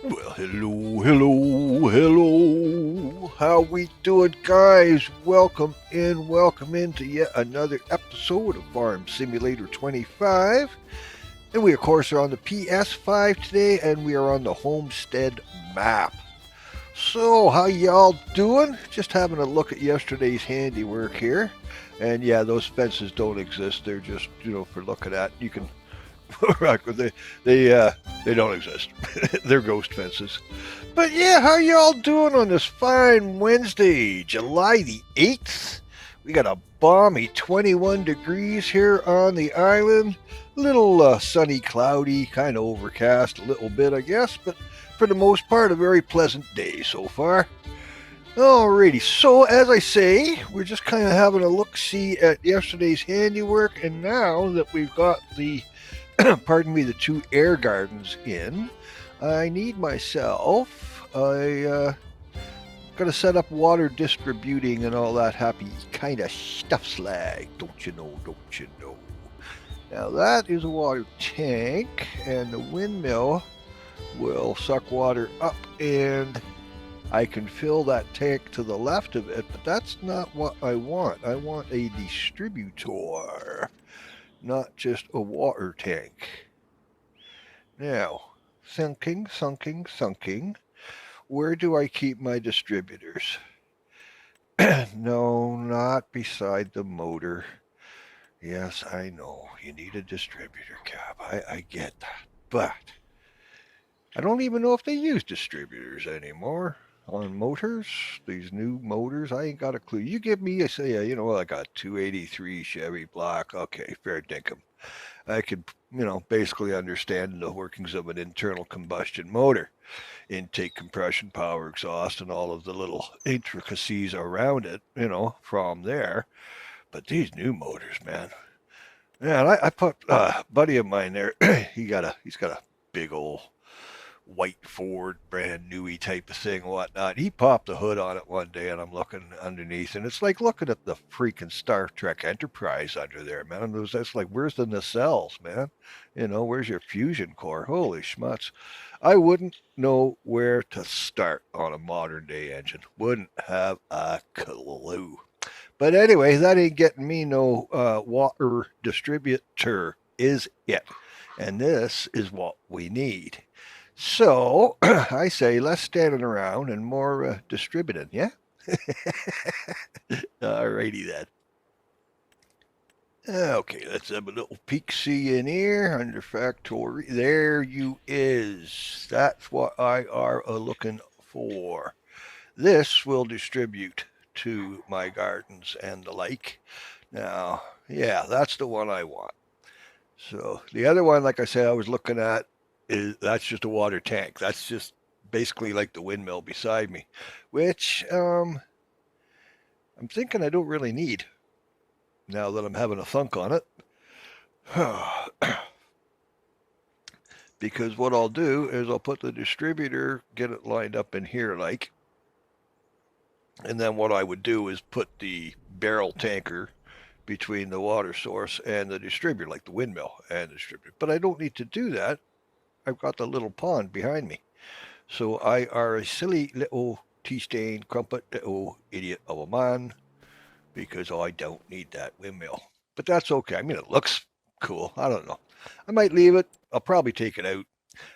Well, hello. How we doing, guys? Welcome into yet another episode of Farm Simulator 25. And we, of course, are on the PS5 today, and we are on the Homestead map. So, how y'all doing? Just having a look at yesterday's handiwork here. And yeah, those fences don't exist. They're just, for looking at. You can Right, they uh, they don't exist. They're ghost fences. But yeah, how y'all doing on this fine Wednesday, July the 8th? We got a balmy 21 degrees here on the island. Little sunny, cloudy, kind of overcast a little bit, I guess, but for the most part, a very pleasant day so far. Alrighty, so as I say, we're just kind of having a look-see at yesterday's handiwork, and now that we've got the pardon me, the two air gardens in. I need myself. Got to set up water distributing and all that happy kind of stuff slag. Don't you know? Don't you know? Now that is a water tank, and the windmill will suck water up, and I can fill that tank to the left of it, but that's not what I want. I want a distributor, not just a water tank. Now, thinking. Where do I keep my distributors? No, not beside the motor. Yes, I know. You need a distributor cab. I get that. But I don't even know if they use distributors anymore on motors. These new motors, I ain't got a clue. You give me, like a 283 Chevy Black. Okay, fair dinkum. I could, basically understand the workings of an internal combustion motor, intake, compression, power, exhaust, and all of the little intricacies around it, from there. But these new motors, man. Man, I put a buddy of mine there. He's got a big old white Ford, brand newy type of thing, whatnot. He popped the hood on it one day, and I'm looking underneath, and it's like looking at the freaking Star Trek Enterprise under there, man. And that's like, where's the nacelles, man? Where's your fusion core? Holy schmutz! I wouldn't know where to start on a modern day engine. Wouldn't have a clue. But anyway, that ain't getting me no water distributor, is it? And this is what we need. So I say less standing around and more distributing, yeah? Alrighty then. Okay, let's have a little peek see in here under factory. There you is. That's what I are looking for. This will distribute to my gardens and the like. Now, yeah, that's the one I want. So the other one, like I said, I was looking at that's just a water tank. That's just basically like the windmill beside me, which I'm thinking I don't really need now that I'm having a thunk on it. Because what I'll do is I'll put the distributor, get it lined up in here like, and then what I would do is put the barrel tanker between the water source and the distributor, like the windmill and the distributor. But I don't need to do that. I've got the little pond behind me. So I are a silly little tea-stained, crumpet little idiot of a man because I don't need that windmill. But that's okay. I mean, it looks cool. I don't know. I might leave it. I'll probably take it out.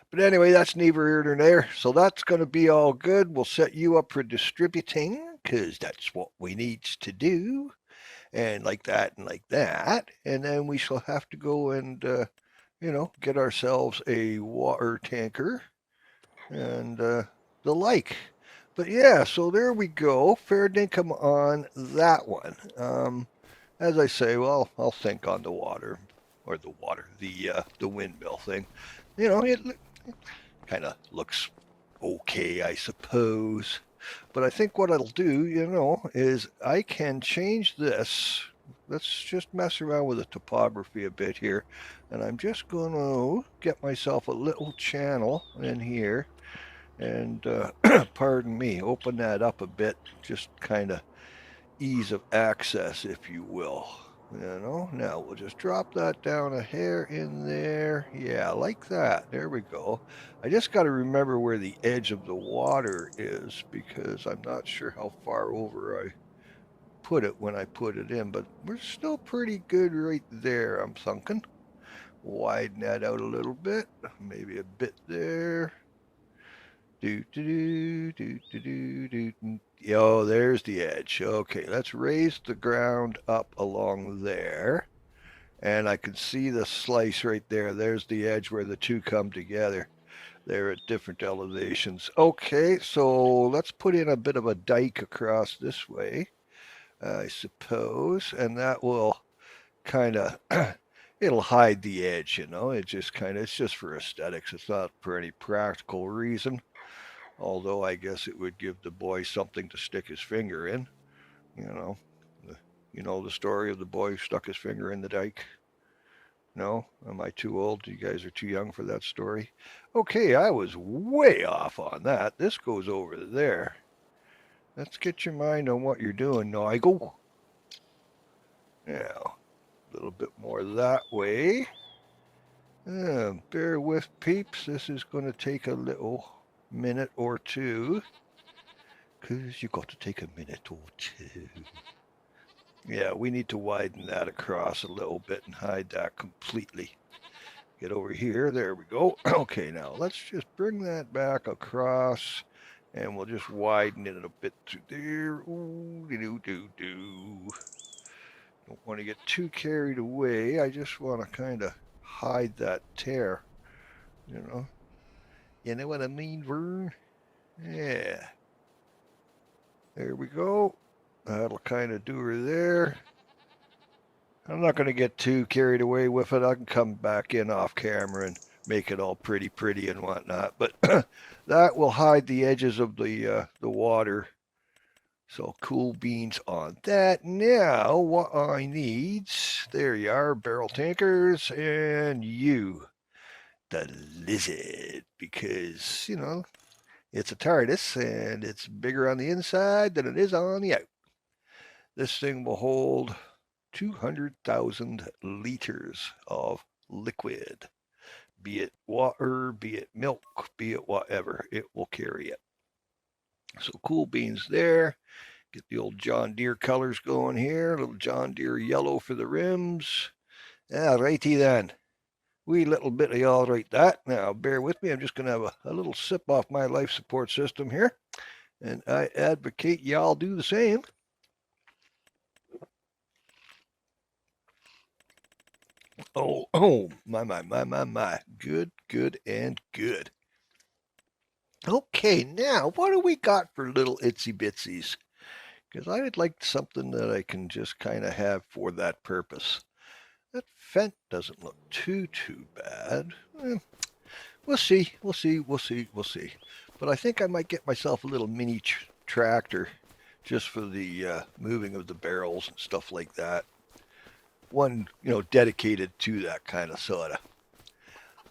But anyway, that's neither here nor there. So that's going to be all good. We'll set you up for distributing because that's what we need to do. And like that and like that. And then we shall have to go and, get ourselves a water tanker and the like. But yeah, so there we go. Fair dinkum on that one. As I say, well, I'll think on the water, or the windmill thing. It kind of looks okay, I suppose. But I think what I'll do, is I can change this. Let's just mess around with the topography a bit here. And I'm just going to get myself a little channel in here. And pardon me, open that up a bit. Just kind of ease of access, if you will. Now we'll just drop that down a hair in there. Yeah, like that. There we go. I just got to remember where the edge of the water is because I'm not sure how far over I put it when I put it in, but we're still pretty good right there, I'm thinking. Widen that out a little bit, maybe a bit there. Oh, there's the edge. Okay, let's raise the ground up along there. And I can see the slice right there. There's the edge where the two come together. They're at different elevations. Okay, so let's put in a bit of a dike across this way, I suppose, and that will kind of it'll hide the edge, It just it's just for aesthetics. It's not for any practical reason. Although I guess it would give the boy something to stick his finger in, you know. You know the story of the boy who stuck his finger in the dike? No? Am I too old? You guys are too young for that story? Okay, I was way off on that. This goes over there. Let's get your mind on what you're doing, Nigel. Now, a little bit more that way. Bear with peeps. This is going to take a little minute or two. Because you got to take a minute or two. Yeah, we need to widen that across a little bit and hide that completely. Get over here. There we go. Okay, now let's just bring that back across and we'll just widen it a bit through there. Ooh, do. Don't want to get too carried away. I just want to kind of hide that tear, You know what I mean, Vern? Yeah. There we go. That'll kind of do her there. I'm not going to get too carried away with it. I can come back in off camera and make it all pretty and whatnot. But that will hide the edges of the water. So cool beans on that. Now what I need, there you are, barrel tankers, and you, the lizard, because, it's a TARDIS and it's bigger on the inside than it is on the out. This thing will hold 200,000 liters of liquid, be it water, be it milk, be it whatever, it will carry it. So cool beans there. Get the old John Deere colors going here, a little John Deere yellow for the rims. Righty then. Wee little bit of y'all right that. Now bear with me, I'm just going to have a little sip off my life support system here. And I advocate y'all do the same. Oh, my. Good, and good. Okay, now, what do we got for little itsy bitsies? Because I would like something that I can just kind of have for that purpose. That fent doesn't look too bad. We'll see. But I think I might get myself a little mini tractor just for the moving of the barrels and stuff like that. One, dedicated to that kind of sorta.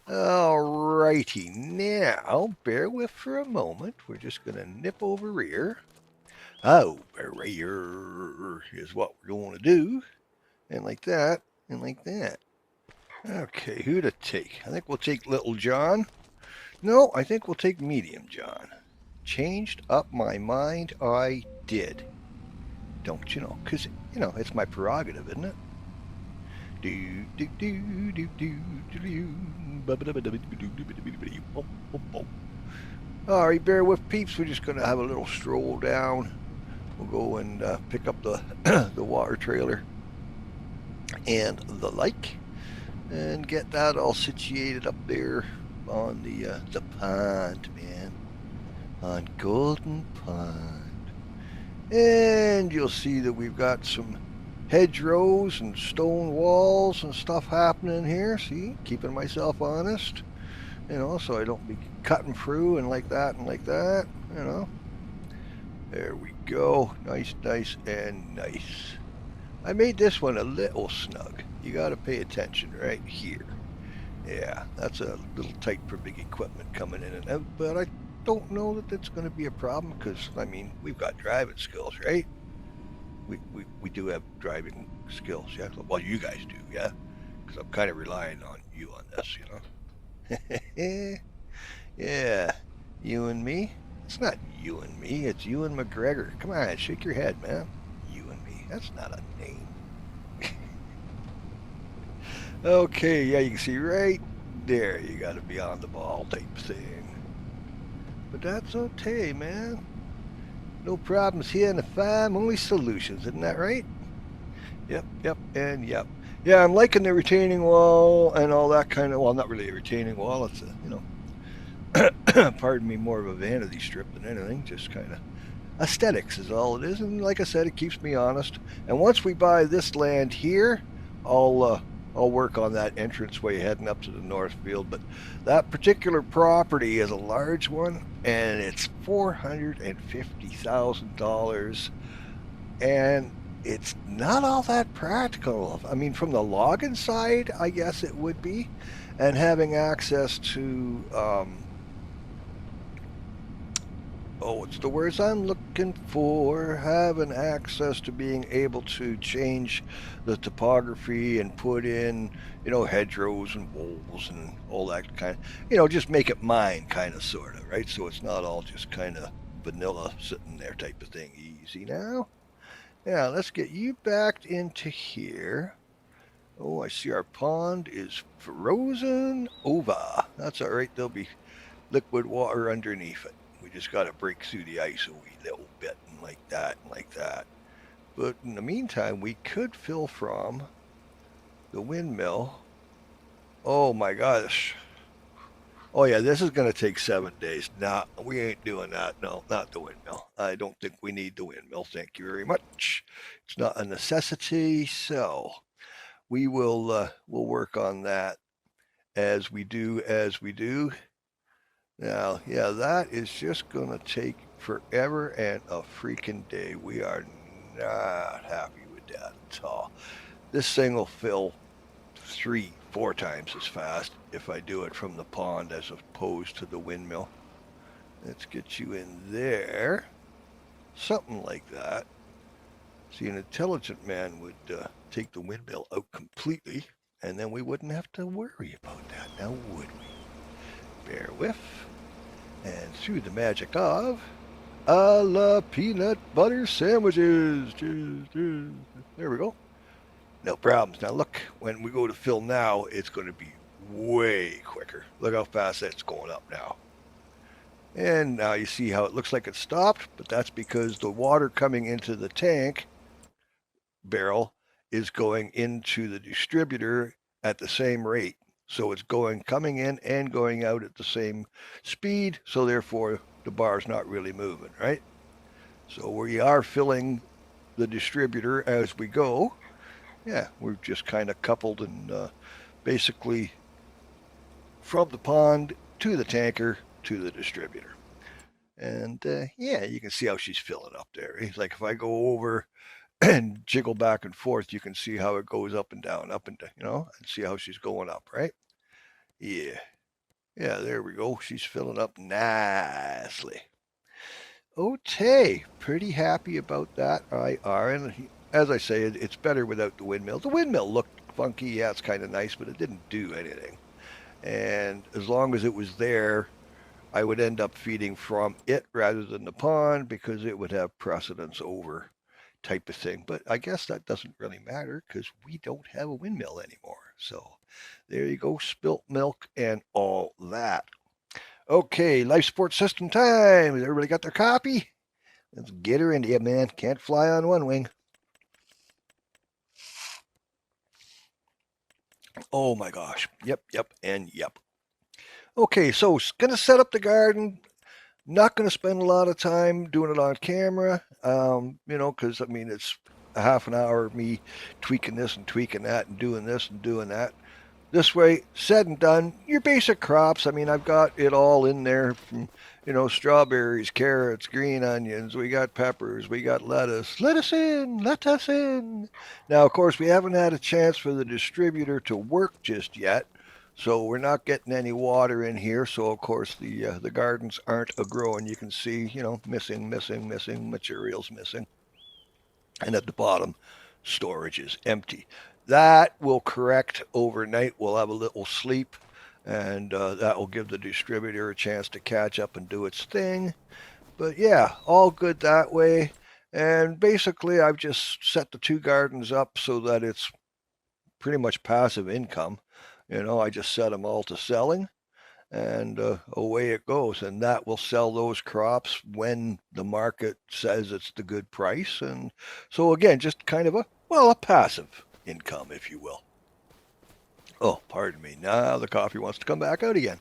Alrighty, now bear with for a moment. We're just gonna nip over here. Over here is what we're going to do, and like that, and like that. Okay, who to take? I think we'll take Little John. No, I think we'll take Medium John. Changed up my mind, I did. Don't you know? Because, it's my prerogative, isn't it? Alright, bear with peeps. We're just going to have a little stroll down. We'll go and pick up the the water trailer and the like, and get that all situated up there on the pond, man, on Golden Pond. And you'll see that we've got some hedgerows and stone walls and stuff happening here. See, keeping myself honest, so I don't be cutting through and like that. There we go. Nice, and nice. I made this one a little snug. You got to pay attention right here. Yeah, that's a little tight for big equipment coming in and out, but I don't know that that's going to be a problem because, we've got driving skills, right? we do have driving skills, yeah. Well, you guys do, yeah. Because I'm kind of relying on you on this, Yeah, you and me. It's not you and me. It's you and McGregor. Come on, shake your head, man. You and me. That's not a name. Okay, yeah, you can see right there. You got to be on the ball type thing. But that's okay, man. No problems here in the farm, only solutions. Isn't that right? Yep, yep, and yep. Yeah, I'm liking the retaining wall and all that kind of. Well, not really a retaining wall. It's pardon me, more of a vanity strip than anything. Just kind of aesthetics is all it is. And like I said, it keeps me honest. And once we buy this land here, I'll uh, I'll work on that entranceway heading up to the north field. But that particular property is a large one, and it's $450,000, and it's not all that practical. I mean, from the logging side, I guess it would be, and having access to what's the words I'm looking for? Having access to being able to change the topography and put in, hedgerows and walls and all that kind of, just make it mine kind of sort of, right? So it's not all just kind of vanilla sitting there type of thing. Easy now. Now let's get you backed into here. Oh, I see our pond is frozen over. That's all right. There'll be liquid water underneath it. We just got to break through the ice a wee little bit and like that and like that. But in the meantime, we could fill from the windmill. Oh my gosh. Oh yeah, this is going to take 7 days. Nah, we ain't doing that. No, not the windmill. I don't think we need the windmill. Thank you very much. It's not a necessity. So we'll work on that as we do. Now, yeah, that is just going to take forever and a freaking day. We are not happy with that at all. This thing will fill 3, 4 times as fast if I do it from the pond as opposed to the windmill. Let's get you in there. Something like that. See, an intelligent man would take the windmill out completely, and then we wouldn't have to worry about that, now would we? Bear with. And through the magic of a la peanut butter sandwiches. There we go. No problems. Now look, when we go to fill now, it's going to be way quicker. Look how fast that's going up now. And now you see how it looks like it stopped, but that's because the water coming into the tank barrel is going into the distributor at the same rate. So it's coming in and going out at the same speed. So therefore, the bar's not really moving, right? So we are filling the distributor as we go. Yeah, we're just kind of coupled and basically from the pond to the tanker to the distributor. And yeah, you can see how she's filling up there. It's like if I go over and jiggle back and forth, you can see how it goes up and down, and see how she's going up, right? Yeah. Yeah, there we go. She's filling up nicely. Okay, pretty happy about that. I are, and as I say, it's better without the windmill. The windmill looked funky. Yeah, it's kind of nice, but it didn't do anything. And as long as it was there, I would end up feeding from it rather than the pond because it would have precedence over type of thing. But I guess that doesn't really matter because we don't have a windmill anymore. So there you go, spilt milk and all that. Okay, life support system time. Has everybody got their copy? Let's get her into you, man. Can't fly on one wing. Oh my gosh. Yep, yep, and yep. Okay, so gonna set up the garden. Not going to spend a lot of time doing it on camera, because I mean it's a half an hour of me tweaking this and tweaking that and doing this and doing that. This way, said and done, your basic crops. I mean, I've got it all in there from, strawberries, carrots, green onions. We got peppers. We got lettuce. Let us in. Let us in. Now, of course, we haven't had a chance for the distributor to work just yet. So we're not getting any water in here. So of course the gardens aren't a growing. You can see, missing materials missing. and at the bottom, storage is empty. That will correct overnight. We'll have a little sleep, and that will give the distributor a chance to catch up and do its thing. But yeah, all good that way. And basically, I've just set the two gardens up so that it's pretty much passive income. I just set them all to selling, and away it goes. And that will sell those crops when the market says it's the good price. And so again, just kind of a passive income, if you will. Oh, pardon me. Now the coffee wants to come back out again.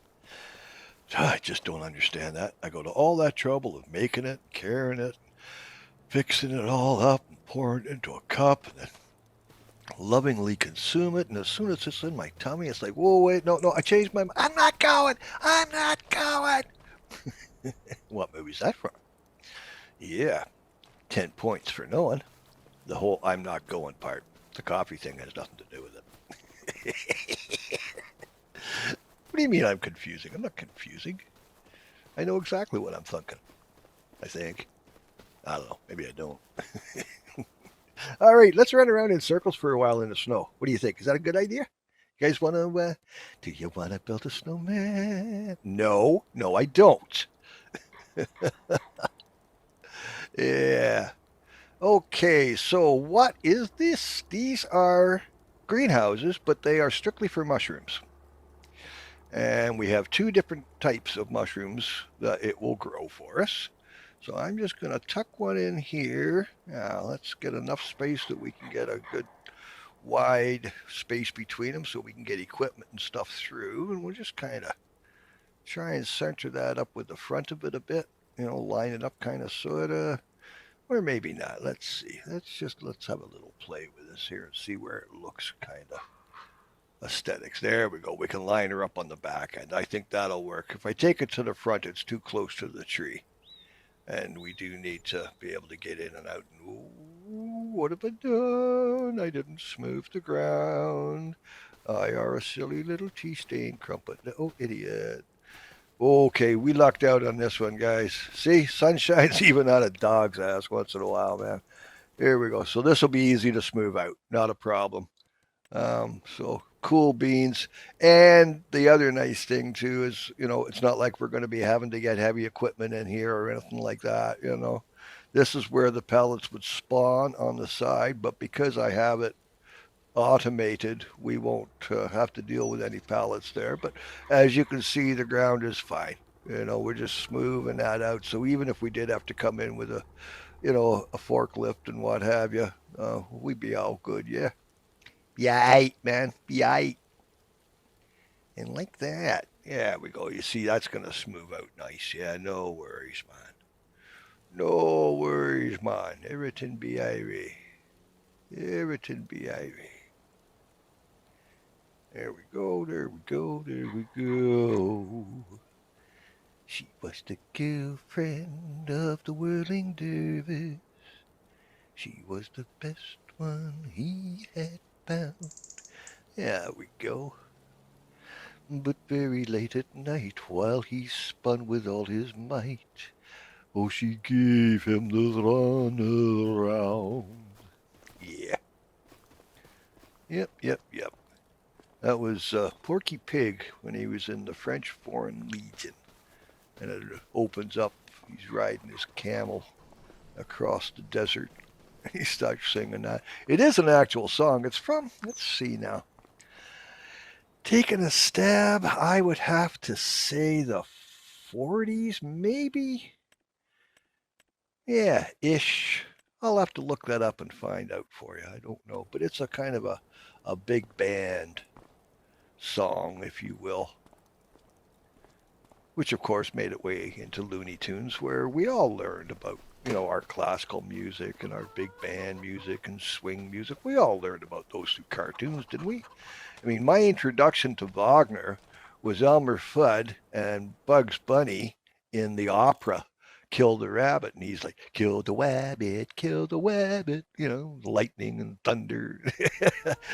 I just don't understand that. I go to all that trouble of making it, carrying it, fixing it all up, and pouring it into a cup, and then lovingly consume it. And as soon as it's in my tummy, it's like, whoa, wait, no, I changed my mind. I'm not going. I'm not going. What movie is that from? Yeah, 10 points for knowing. The whole I'm not going part. The coffee thing has nothing to do with it. What do you mean I'm confusing? I'm not confusing. I know exactly what I'm thinking. I think. I don't know. Maybe I don't. All right, let's run around in circles for a while in the snow. What do you think? Is that a good idea? You guys want to, do you want to build a snowman? No, I don't. Yeah. Okay, so what is this? These are greenhouses, but they are strictly for mushrooms. And we have two different types of mushrooms that it will grow for us. So I'm just going to tuck one in here. Now let's get enough space that we can get a good wide space between them so we can get equipment and stuff through. And we'll just kind of try and center that up with the front of it a bit. Line it up kind of sort of, or maybe not. Let's see. Let's have a little play with this here and see where it looks kind of aesthetics. There we go. We can line her up on the back end. I think that'll work. If I take it to the front, it's too close to the tree. And we do need to be able to get in and out. Ooh, what have I done? I didn't smooth the ground. I are a silly little tea stain crumpet. Oh, idiot. Okay, we lucked out on this one, guys. See, sun shines even on a dog's ass once in a while, man. Here we go. So this will be easy to smooth out. Not a problem. So cool beans. And the other nice thing too is, it's not like we're going to be having to get heavy equipment in here or anything like that. This is where the pellets would spawn on the side, but because I have it automated, we won't have to deal with any pellets there. But as you can see, the ground is fine. We're just smoothing that out. So even if we did have to come in with a forklift and what have you, we'd be all good. Yeah. Be aight, man. Be aight. And like that. Yeah, we go. You see, that's going to smooth out nice. Yeah, no worries, man. No worries, man. Everything be airy. Everything be airy. There we go, there we go, there we go. She was the girlfriend of the whirling dervish. She was the best one he had found. There we go. But very late at night, while he spun with all his might, oh, she gave him the run around. Yeah. Yep. That was Porky Pig when he was in the French Foreign Legion. And it opens up, he's riding his camel across the desert. He starts singing that. It is an actual song. It's from, let's see now. Taking a stab, I would have to say the 40s, maybe? Yeah, ish. I'll have to look that up and find out for you. I don't know. But it's a kind of a big band song, if you will. Which, of course, made its way into Looney Tunes, where we all learned about, our classical music and our big band music and swing music. We all learned about those through cartoons, didn't we? I mean, my introduction to Wagner was Elmer Fudd and Bugs Bunny in the opera Kill the Rabbit. And he's like, kill the wabbit, lightning and thunder.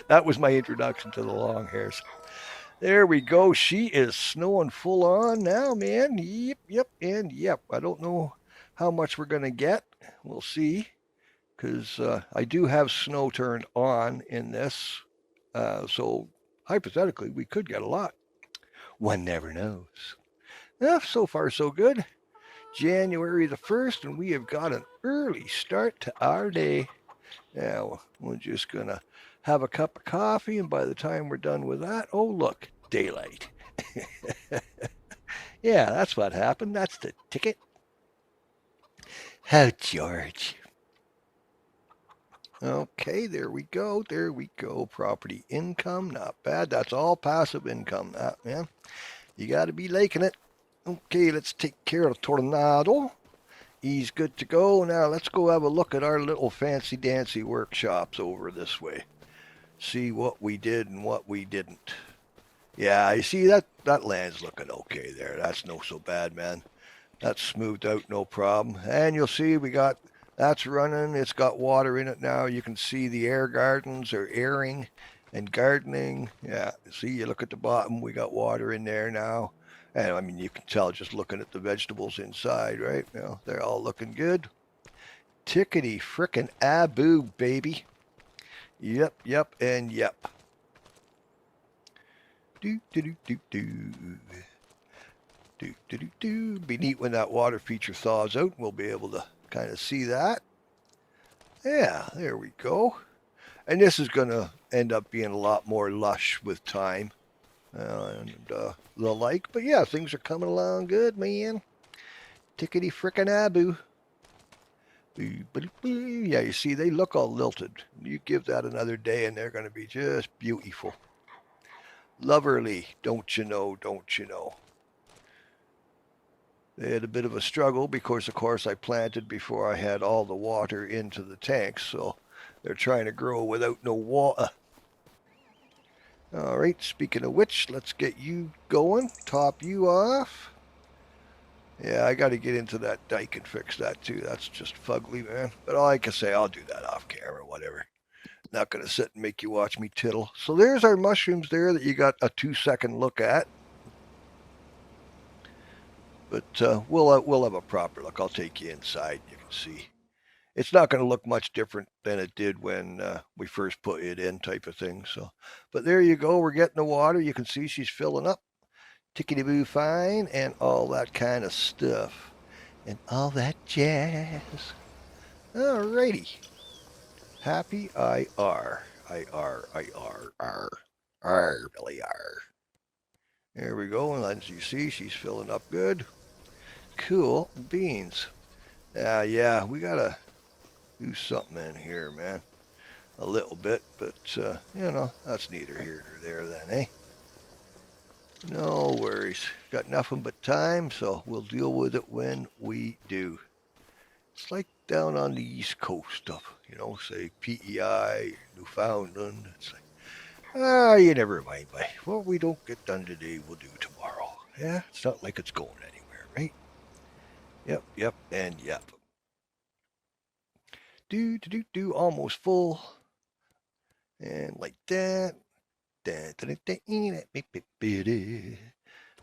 That was my introduction to the long hairs. There we go. She is snowing full on now, man. Yep, and yep. I don't know how much we're going to get. We'll see. because I do have snow turned on in this. So hypothetically, we could get a lot. One never knows. So far, so good. January the 1st, and we have got an early start to our day. Now, we're just going to have a cup of coffee, and by the time we're done with that, oh, look, daylight. Yeah, that's what happened. That's the ticket. Oh, George. Okay, there we go. There we go. Property income, not bad. That's all passive income, that man. You got to be liking it. Okay, let's take care of the tornado. He's good to go. Now let's go have a look at our little fancy dancy workshops over this way. See what we did and what we didn't. Yeah, you see that land's looking okay there. That's no so bad, man. That's smoothed out, no problem. And you'll see we got that's running. It's got water in it now. You can see the air gardens are airing and gardening. Yeah, see, you look at the bottom. We got water in there now. And I mean, you can tell just looking at the vegetables inside, right? You know, they're all looking good. Tickety frickin' Abu, baby. Yep, yep, and yep. Do do do do do. Do do do do. Be neat when that water feature thaws out. We'll be able to kind of see that. Yeah, there we go. And this is going to end up being a lot more lush with time and the like. But yeah, things are coming along good, man. Tickety frickin' Abu. Yeah, you see, they look all lilted. You give that another day and they're going to be just beautiful. Loverly, don't you know, don't you know. They had a bit of a struggle because, of course, I planted before I had all the water into the tanks, so they're trying to grow without no water. All right, speaking of which, let's get you going, top you off. Yeah, I got to get into that dike and fix that too. That's just fugly, man. But all I can say, I'll do that off camera, whatever. Not going to sit and make you watch me tittle. So there's our mushrooms there that you got a 2-second look at. But we'll have a proper look. I'll take you inside. You can see. It's not going to look much different than it did when we first put it in, type of thing. So, but there you go. We're getting the water. You can see she's filling up. Tickety boo fine and all that kind of stuff. And all that jazz. Alrighty. Happy I are. I are. Billy are. There we go. And as you see, she's filling up good. Cool beans. Yeah, we gotta do something in here, man. A little bit, but that's neither here nor there then, eh? No worries. Got nothing but time, so we'll deal with it when we do. It's like down on the East Coast of, say PEI, Newfoundland. It's like, you never mind, boy. What we don't get done today, we'll do tomorrow. Yeah, it's not like it's going anywhere, right? Yep, and yep. Do, almost full. And like that.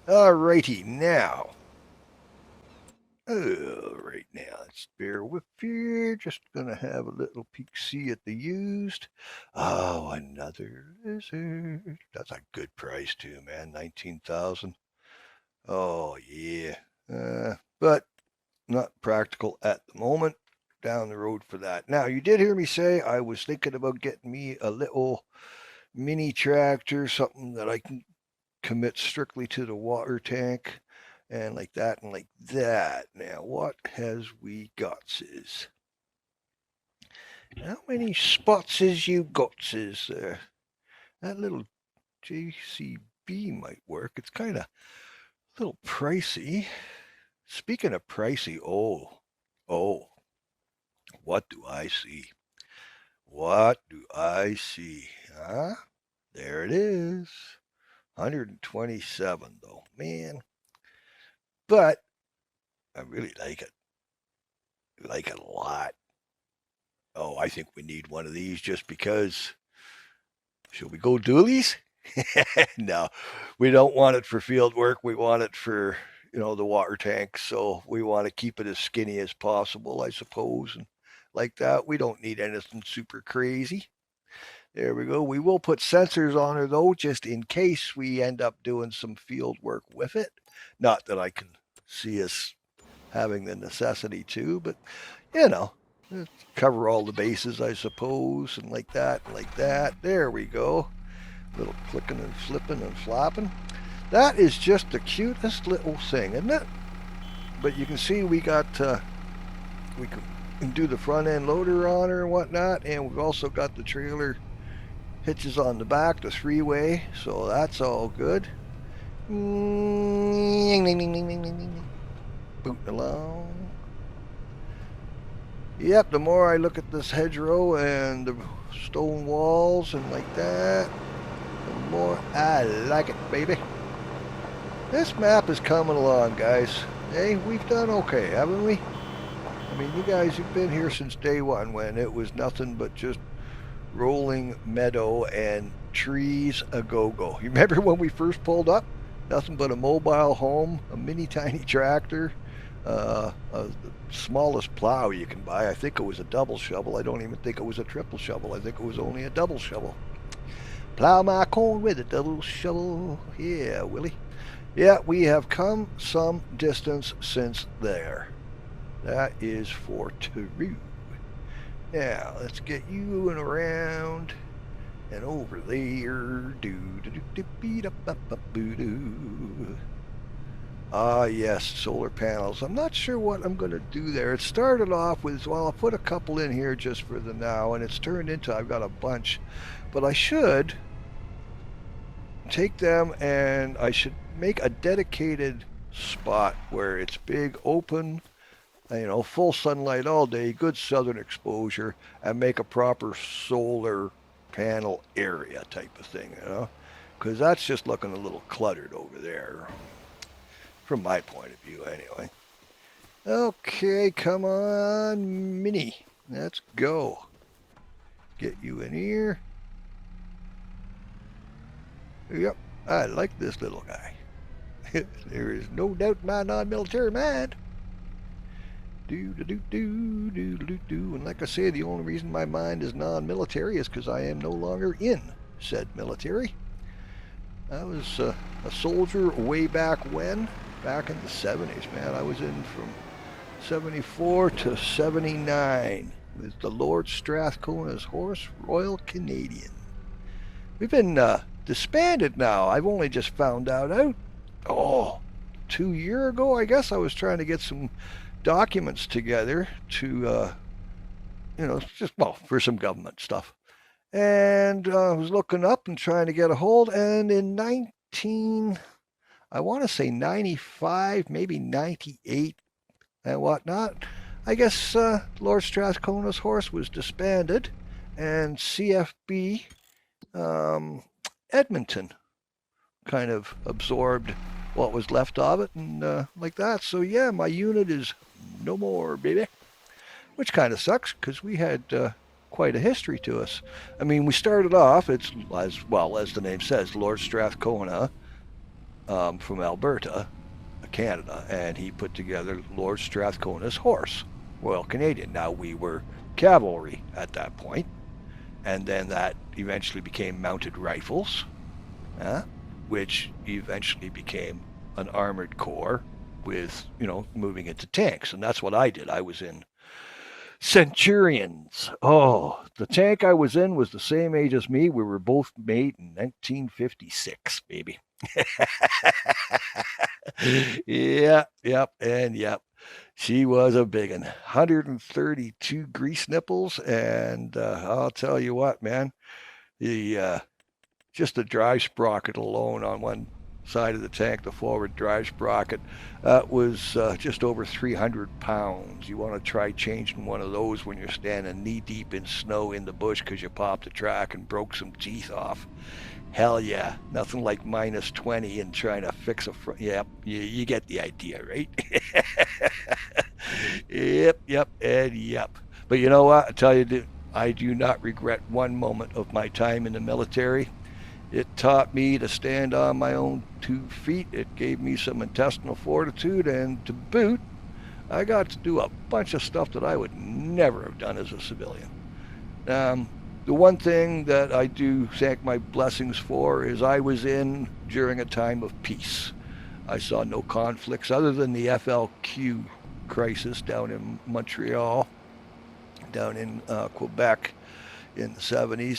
Alrighty, now. Right now, let's bear with you. Just gonna have a little peek see at the used. Oh, another lizard. That's a good price too, man. 19,000. Oh yeah. But not practical at the moment. Down the road for that. Now, you did hear me say I was thinking about getting me a little mini tractor, something that I can commit strictly to the water tank and like that and like that. Now, what has we got, sis? How many spots is you got, sis? That little JCB might work. It's kind of a little pricey. Speaking of pricey, oh, what do I see? What do I see? Huh? There it is. 127 though, man. But I really like it. I like it a lot. Oh, I think we need one of these just because. Should we go dualies? No, we don't want it for field work. We want it for, the water tank. So we want to keep it as skinny as possible, I suppose. And like that. We don't need anything super crazy. There we go. We will put sensors on her though, just in case we end up doing some field work with it. Not that I can see us having the necessity to, but you know, cover all the bases, I suppose, and like that, and like that. There we go. Little clicking and flipping and flopping. That is just the cutest little thing, isn't it? But you can see we got, we can do the front end loader on her and whatnot, and we've also got the trailer hitches on the back, the three-way, so that's all good. Booting along. Yep, the more I look at this hedgerow and the stone walls and like that, the more I like it, baby. This map is coming along, guys. Hey, we've done okay, haven't we? I mean, you guys have been here since day one when it was nothing but just rolling meadow and trees a go-go. You remember when we first pulled up? Nothing but a mobile home, a mini tiny tractor, the smallest plow you can buy. I think it was a double shovel. I don't even think it was a triple shovel. I think it was only a double shovel. Plow my corn with a double shovel. Yeah, Willie. Yeah, we have come some distance since there. That is for true. Now, let's get you and around and over there. Ah, yes, solar panels. I'm not sure what I'm going to do there. It started off with, well, I'll put a couple in here just for the now, and it's turned into, I've got a bunch. But I should take them and I should make a dedicated spot where it's big, open, you know, full sunlight all day, good southern exposure, and make a proper solar panel area type of thing, you know, because that's just looking a little cluttered over there, from my point of view anyway. Okay, come on, Mini, let's go. Get you in here. Yep, I like this little guy. There is no doubt in my non-military mind. And like I say, the only reason my mind is non-military is because I am no longer in said military. I was a soldier way back when, back in the 70s, man. I was in from 74 to 79 with the Lord Strathcona's Horse, Royal Canadian. We've been disbanded now. I've only just found out, 2 years ago, I guess. I was trying to get some documents together to, just, well, for some government stuff. And I was looking up and trying to get a hold, and in I want to say 95, maybe 98 and whatnot, I guess Lord Strathcona's Horse was disbanded, and CFB Edmonton kind of absorbed what was left of it, and like that. So yeah, my unit is no more, baby, which kind of sucks because we had quite a history to us. I mean, we started off, it's as well as the name says, Lord Strathcona from Alberta, Canada, and he put together Lord Strathcona's Horse, Royal Canadian. Now, we were cavalry at that point, and then that eventually became mounted rifles, which eventually became an armored corps with, moving into tanks. And that's what I did. I was in Centurions. Oh, the tank I was in was the same age as me. We were both made in 1956, baby. Yep. She was a big one. 132 grease nipples, and I'll tell you what, man, just the drive sprocket alone on one side of the tank, the forward drive sprocket, was just over 300 pounds. You want to try changing one of those when you're standing knee deep in snow in the bush because you popped the track and broke some teeth off. Hell yeah, nothing like minus 20 and trying to fix a front. Yep, you get the idea, right? Yep. But you know what? I tell you, I do not regret one moment of my time in the military. It taught me to stand on my own 2 feet. It gave me some intestinal fortitude, and to boot, I got to do a bunch of stuff that I would never have done as a civilian. Um, the one thing that I do thank my blessings for is I was in during a time of peace. I saw no conflicts other than the FLQ crisis down in Montreal, down in Quebec in the 70s,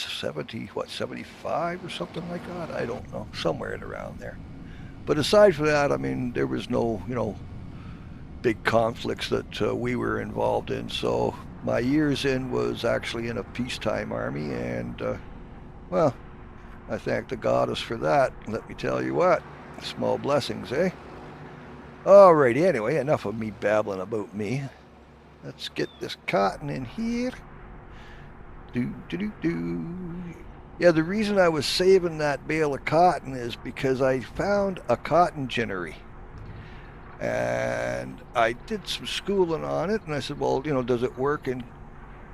75 or something like that? I don't know, somewhere in around there. But aside from that, I mean, there was no, big conflicts that we were involved in. So my years in was actually in a peacetime army, and well, I thank the goddess for that. Let me tell you what, small blessings, eh? Alrighty, anyway, enough of me babbling about me. Let's get this cotton in here. Do, do, do, do. Yeah, the reason I was saving that bale of cotton is because I found a cotton ginnery. And I did some schooling on it, and I said, well, does it work in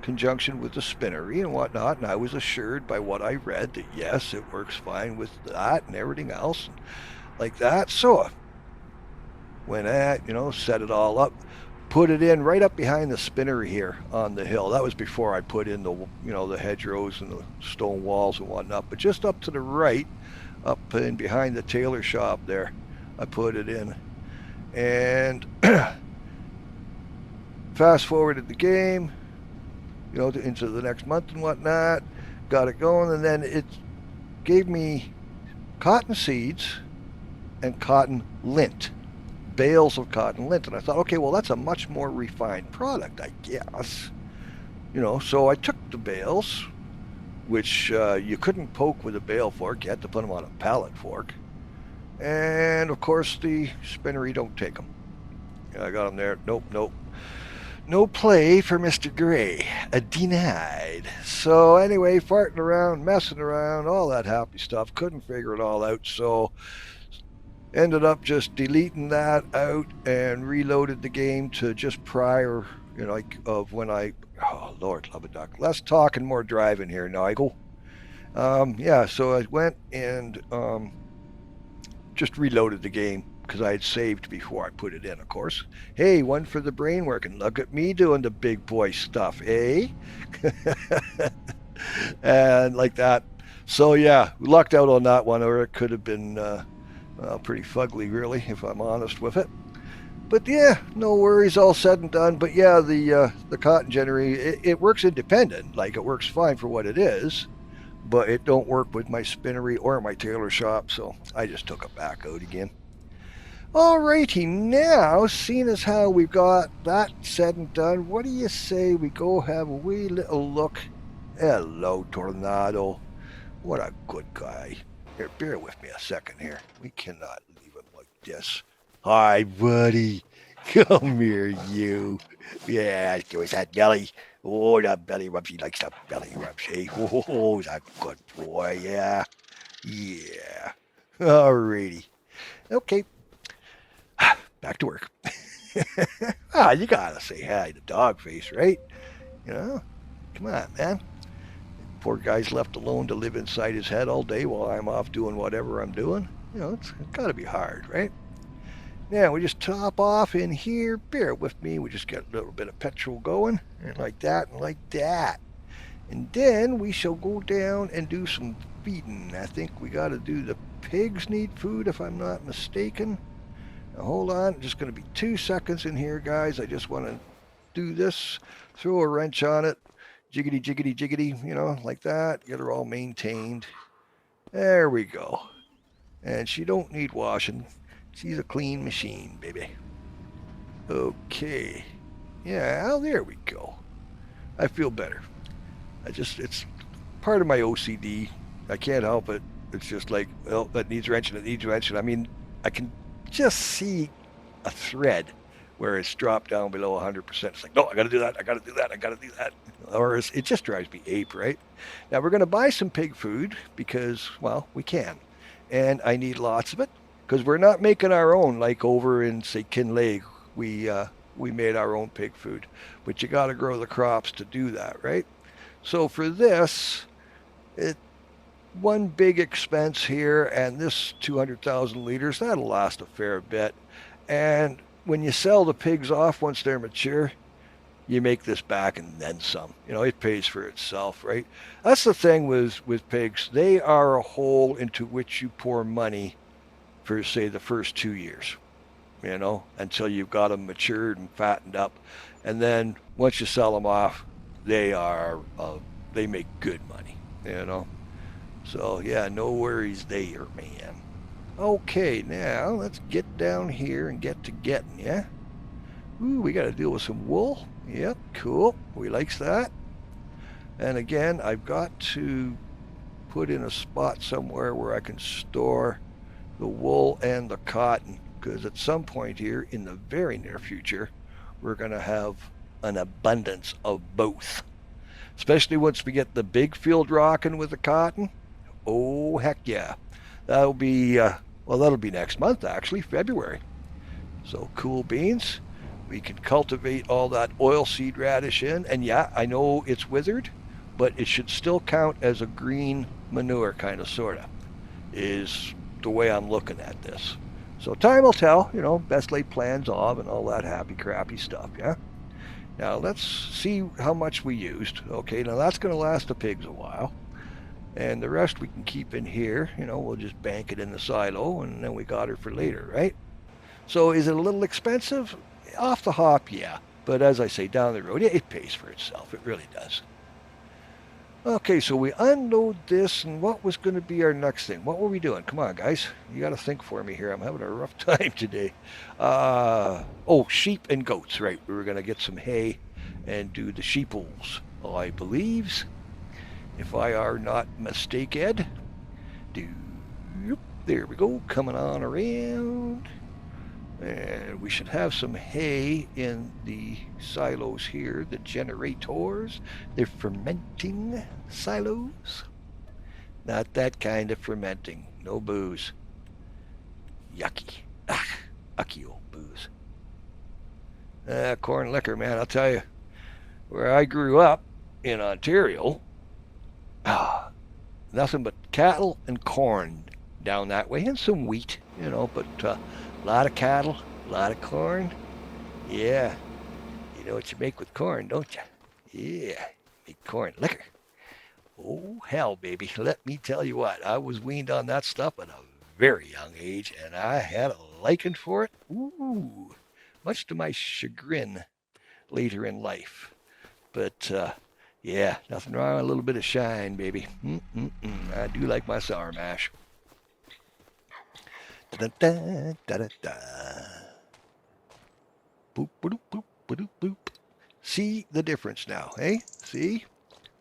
conjunction with the spinnery and whatnot? And I was assured by what I read that yes, it works fine with that and everything else like that. So I went at, set it all up, put it in right up behind the spinnery here on the hill. That was before I put in the hedgerows and the stone walls and whatnot. But just up to the right, up in behind the tailor shop there, I put it in. And fast forwarded the game, into the next month and whatnot, got it going, and then it gave me cotton seeds and cotton lint, bales of cotton lint. And I thought, okay, well, that's a much more refined product, I guess. So I took the bales, which you couldn't poke with a bale fork, you had to put them on a pallet fork. And of course, the spinnery don't take them. I got them there. Nope, nope. No play for Mr. Gray. Denied. So anyway, farting around, messing around, all that happy stuff. Couldn't figure it all out. So ended up just deleting that out and reloaded the game to just prior, of when oh, Lord love it, Doc. Less talking, more driving here, Nigel. Yeah, so I went and just reloaded the game because I had saved before I put it in, of course. Hey, one for the brain working. Look at me doing the big boy stuff, eh? And like that. So yeah, lucked out on that one, or it could have been pretty fugly, really, if I'm honest with it. But yeah, no worries, all said and done. But yeah, the cotton ginnery, it works independent. Like, it works fine for what it is, but it don't work with my spinnery or my tailor shop, so I just took it back out again. Alrighty, now, seeing as how we've got that said and done, what do you say we go have a wee little look? Hello, Tornado. What a good guy. Here, bear with me a second here. We cannot leave him like this. Hi, buddy. Come here, you. Yeah, give us that belly. Oh, that belly rubs. He likes that belly rubs, eh? Oh, that good boy, yeah. Yeah. Alrighty. Okay. Back to work. You gotta say hi to Dogface, right? Come on, man. Poor guy's left alone to live inside his head all day while I'm off doing whatever I'm doing. It's gotta be hard, right? Now we just top off in here. Bear with me. We just get a little bit of petrol going, and like that, and like that. And then we shall go down and do some feeding. I think we got to do the pigs need food, if I'm not mistaken. Now hold on. Just going to be 2 seconds in here, guys. I just want to do this. Throw a wrench on it. Jiggity, jiggity, jiggity, like that. Get her all maintained. There we go. And she don't need washing. She's a clean machine, baby. Okay. Yeah, well, there we go. I feel better. It's part of my OCD. I can't help it. It's just like, well, that needs wrenching, it needs wrenching. I mean, I can just see a thread where it's dropped down below 100%. It's like, no, I got to do that. I got to do that. I got to do that. Or it just drives me ape, right? Now, we're going to buy some pig food because, well, we can. And I need lots of it because we're not making our own like over in, say, Kinlake. We made our own pig food. But you got to grow the crops to do that, right? So for this, one big expense here, and this 200,000 liters, that'll last a fair bit. And when you sell the pigs off once they're mature, you make this back and then some. You know, it pays for itself, right? That's the thing with pigs. They are a hole into which you pour money for, say, the first 2 years, you know, until you've got them matured and fattened up. And then once you sell them off, they make good money, you know. So, yeah, no worries there, man. Okay, now let's get down here and get to getting, yeah? Ooh, we got to deal with some wool. Yep, cool. We likes that. And again, I've got to put in a spot somewhere where I can store the wool and the cotton, because at some point here in the very near future, we're going to have an abundance of both. Especially once we get the big field rocking with the cotton. Oh, heck yeah. That'll be, that'll be next month, actually, February. So, cool beans. We can cultivate all that oilseed radish in. And yeah, I know it's withered, but it should still count as a green manure, kind of, sort of, is the way I'm looking at this. So time will tell, you know, best laid plans of and all that happy, crappy stuff, yeah? Now, let's see how much we used. Okay, now that's going to last the pigs a while. And the rest we can keep in here. You know, we'll just bank it in the silo, and then we got her for later, right? So is it a little expensive? Off the hop, yeah. But as I say, down the road, it pays for itself. It really does. Okay, so we unload this, and what was going to be our next thing? What were we doing? Come on, guys. You got to think for me here. I'm having a rough time today. Sheep and goats, right. We were going to get some hay and do the sheeples, I believes, if I are not mistaken. There we go, coming on around. And we should have some hay in the silos here, the generators. They're fermenting silos. Not that kind of fermenting. No booze. Yucky. Yucky old booze. Corn liquor, man, I'll tell you. Where I grew up in Ontario, nothing but cattle and corn down that way, and some wheat, you know, but a lot of cattle, a lot of corn. Yeah, you know what you make with corn, don't you? Yeah, make corn liquor. Oh, hell, baby, let me tell you what, I was weaned on that stuff at a very young age, and I had a liking for it. Ooh, much to my chagrin later in life. But, yeah, nothing wrong with a little bit of shine, baby. I do like my sour mash. Da-da-da-da-da-da. Boop, boop, boop, boop, boop. See the difference now, eh? See?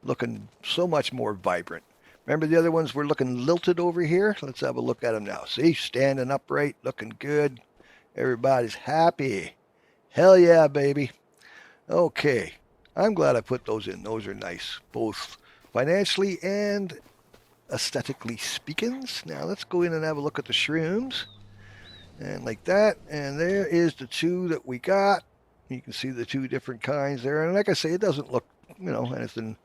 Looking so much more vibrant. Remember the other ones were looking lilted over here? Let's have a look at them now. See? Standing upright, looking good. Everybody's happy. Hell yeah, baby. Okay. I'm glad I put those in. Those are nice, both financially and aesthetically speaking. Now let's go in and have a look at the shrooms. And like that. And there is the two that we got. You can see the two different kinds there. And like I say, it doesn't look, you know, anything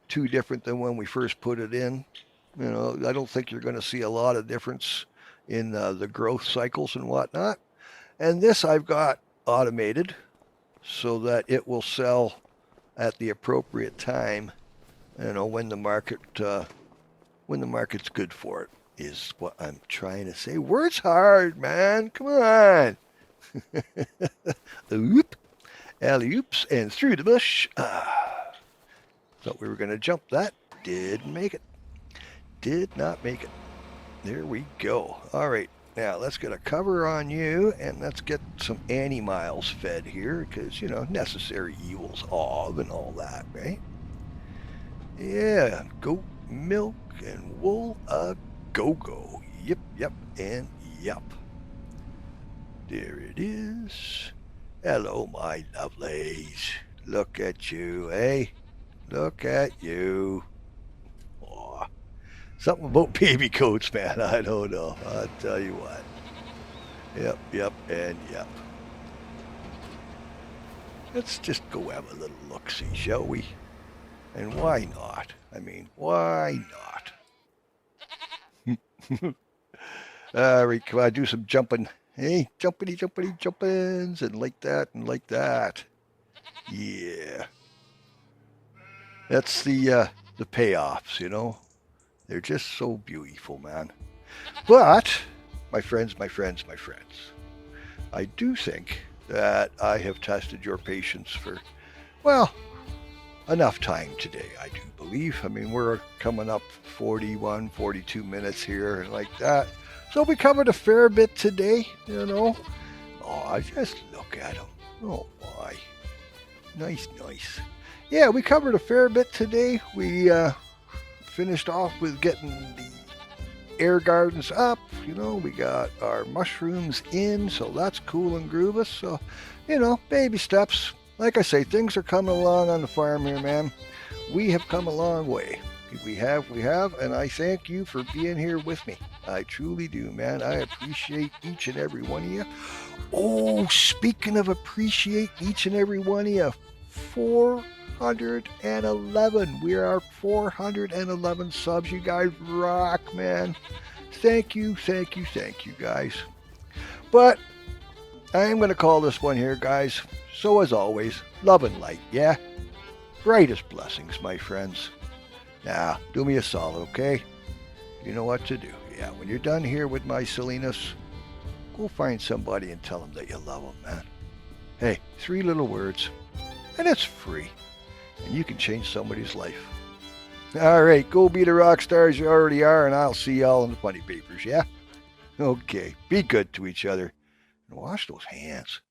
too different than when we first put it in. You know, I don't think you're going to see a lot of difference in the growth cycles and whatnot. And this I've got automated so that it will sell at the appropriate time, you know, when the market's good for it, is what I'm trying to say. Words hard, man. Come on. Oop. Alley-oops and through the bush. Thought we were going to jump that. Didn't make it. Did not make it. There we go. All right. Now, let's get a cover on you, and let's get some anti-miles fed here, because, you know, necessary evils of and all that, right? Yeah, goat milk and wool a go-go. Yep, yep, and yep. There it is. Hello, my lovelies. Look at you, eh? Look at you. Aw. Something about baby coats, man. I don't know. I'll tell you what. Yep, yep, and yep. Let's just go have a little look-see, shall we? And why not? I mean, why not? All right, come on, do some jumping. Hey, jumpity, jumpity, jumpins, and like that, and like that. Yeah. That's the payoffs, you know. They're just so beautiful, man. But, my friends, my friends, my friends, I do think that I have tested your patience for, well, enough time today, I do believe. I mean, we're coming up 41, 42 minutes here and like that. So we covered a fair bit today, you know. Oh, just look at him. Oh, my. Nice, nice. Yeah, we covered a fair bit today. We finished off with getting the air gardens up. You know, we got our mushrooms in, so that's cool and groovous. So, you know, baby steps. Like I say, things are coming along on the farm here, man. We have come a long way. We have, and I thank you for being here with me. I truly do, man. I appreciate each and every one of you. Oh, speaking of appreciate each and every one of you, 411. We are 411 subs. You guys rock, man. Thank you, thank you, thank you, guys. But I am going to call this one here, guys. So as always, love and light, yeah? Brightest blessings, my friends. Now, do me a solid, okay? You know what to do. Yeah, when you're done here with my silliness, go find somebody and tell them that you love them, man. Hey, 3 little words, and it's free, and you can change somebody's life. All right, go be the rock stars you already are, and I'll see y'all in the funny papers, yeah? Okay, be good to each other, and wash those hands.